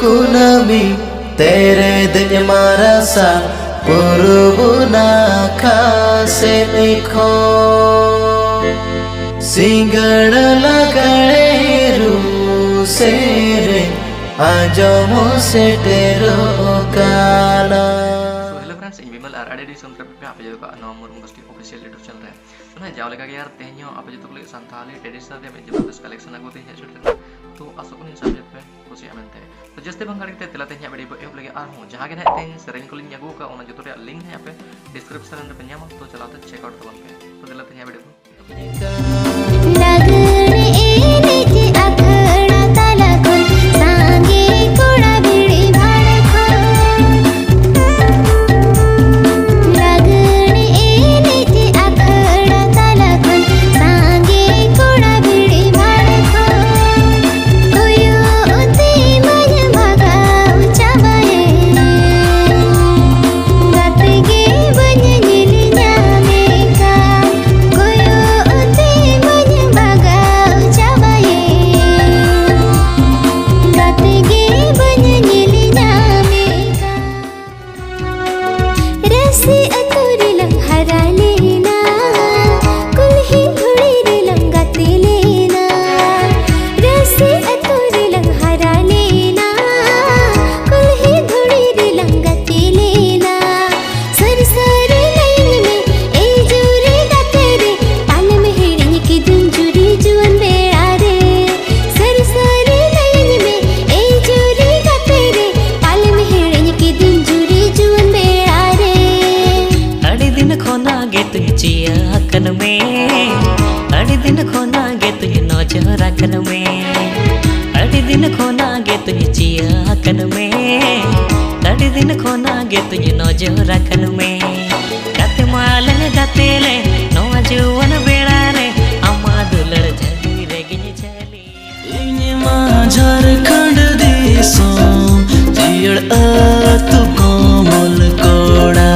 कुनमी तेरे दिन मारसा पुरुबुना खासे लिखो सिंगड़ लगड़ेरू सेरे आजमो से टेरो काला। हेलो फ्रेंड्स, इन विमल आर आडे दिसम ट्रिप पे आप जो का नाम मुर्मू गोष्ठी ऑफिशियल यूट्यूब चैनल है। तो ना जावले का यार तेहनियो आप जो तो संथाली ट्रेडिशनल दे में जबरदस्त कलेक्शन आगो ते है छोटे तो आसो को इंसान जब पे खुशी आमनते तो जस्ते बंगाड़ी ते तलाते हैं बड़ी एप लगे आ हूं जहां के ना तेन सरेन को लिंक यागो का ओना जो तो लिंक है पे डिस्क्रिप्शन में पे न्याम तो चलाते चेक आउट करन पे तो दिलाते हैं बड़ी राखन में अड़ी दिन खोना गे तुझ चिया कन में अड़ी दिन खोना गे तुझ नौजो राखन में गाते मालन गाते ले नौवा जुवन बेड़ा रे अम्मा दुलड़ झली रे गिनी झली इन मां झारखंड देसो जियड़ तू कोमल कोड़ा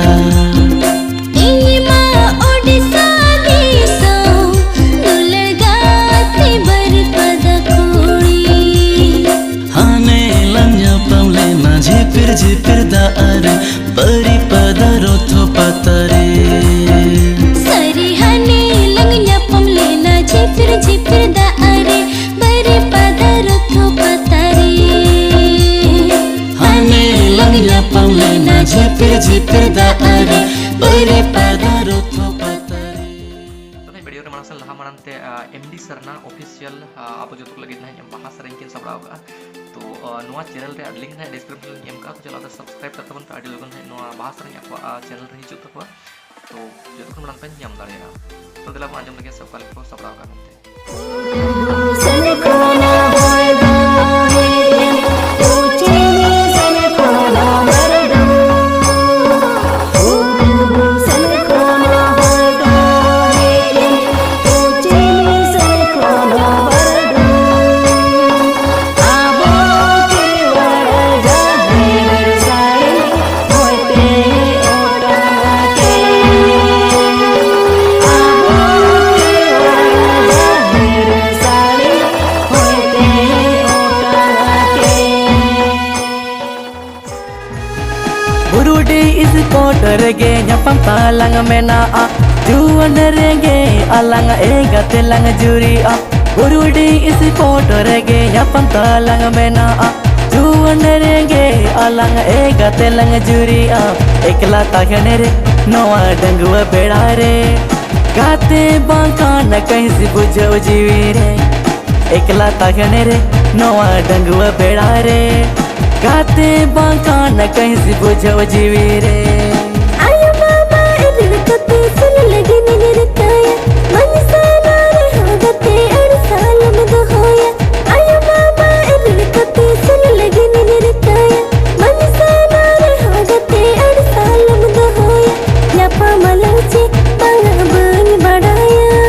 झिपिर दारे बरी पदरो थो पतरे सरी हने लंगया पमले ना झिपिर दारे बरी पदरो थो पतरे हने लंगया पमले ना झिपिर दारे बरी पदरो थो पतरे। तो वीडियो रे मानसल लहा मानते एमडी सरना ऑफिशियल आप जो तो लगे ना bahasa ranking sabra होगा तो नोआ चैनल रे लिंक है डिस्क्रिप्शन एम का तो चला सब्सक्राइब करते बन आडी लोगन है नोआ bahasa रे आपको चैनल रे हिजु तक तो जो तो मन पे यम दाड़ेगा तो दिला आंजम लगे सब कल को सबरा होगा नते सन कोना होय बाहे ऊंचे में सन कोना मरदो सन कोना होय बाहे ऊंचे में सन कोना मरदो गे nyapam talang mena a juan rege alang ega telang juri a burudi isi photo rege nyapam talang mena a juan rege alang ega telang juri a ekla tagne re noa dangwa beda re gaate banka na kahin se bujho jivi re ekla tagne re noa dangwa beda re गाते बांका न कहीं से बुझो जीवी रे आया मामा इधर कते सुन लगे निरताया मन साना रे होगते अड़ साल में दो होया आया मामा इधर कते सुन लगे निरताया मन साना रे होगते अड़ साल में दो होया लपा मलचे बांगा बन बढ़ाया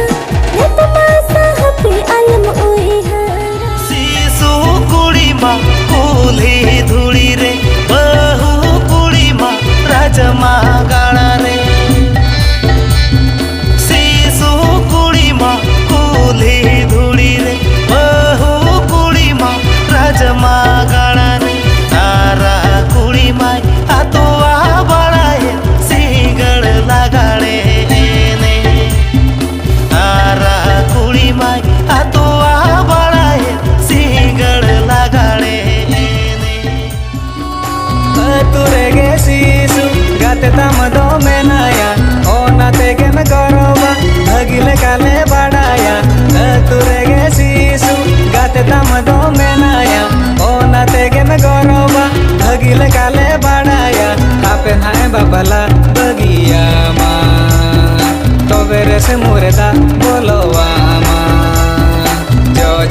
ये तमाशा हपे आलम ओए हारा सीसु कुड़ी मा कोले धूड़ी रे बहु कुड़ी मा राजमा गाड़ा रे मुर्दा बोलो आमा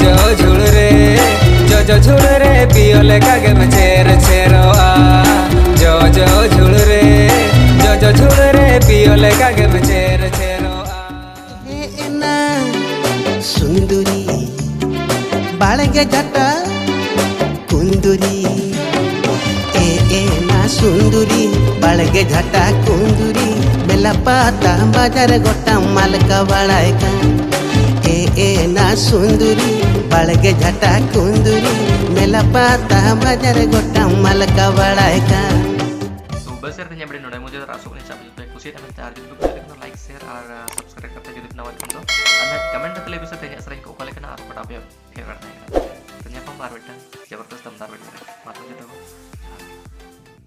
जो झुड़ रे जो झुड़ रे पियोले कागे में छेर छेरोआ जो झुड़ रे जो झुड़ रे पियोले कागे में छेर छेरोआ एना सुंदरी बाळगे घटा कुंदुरी ए ना सुंदरी बाळगे घटा कुंदुरी बेला पाता बाजार गोटा मालका बाळाय का ए ना सुंदरी बाळगे घटा कुंदुरी मेला पाता बाजार गोटा मालका बाळाय का तो बस यार tanya beri मुझे रासो को नीचे आप खुशी है मैं अर्जुन को करना लाइक शेयर और सब्सक्राइब करते jadi penawaran itu anda komen nanti bisa tanya sering kau kali kena apa apa ya karena tanya pembaruan jabatan tempat berita matang gitu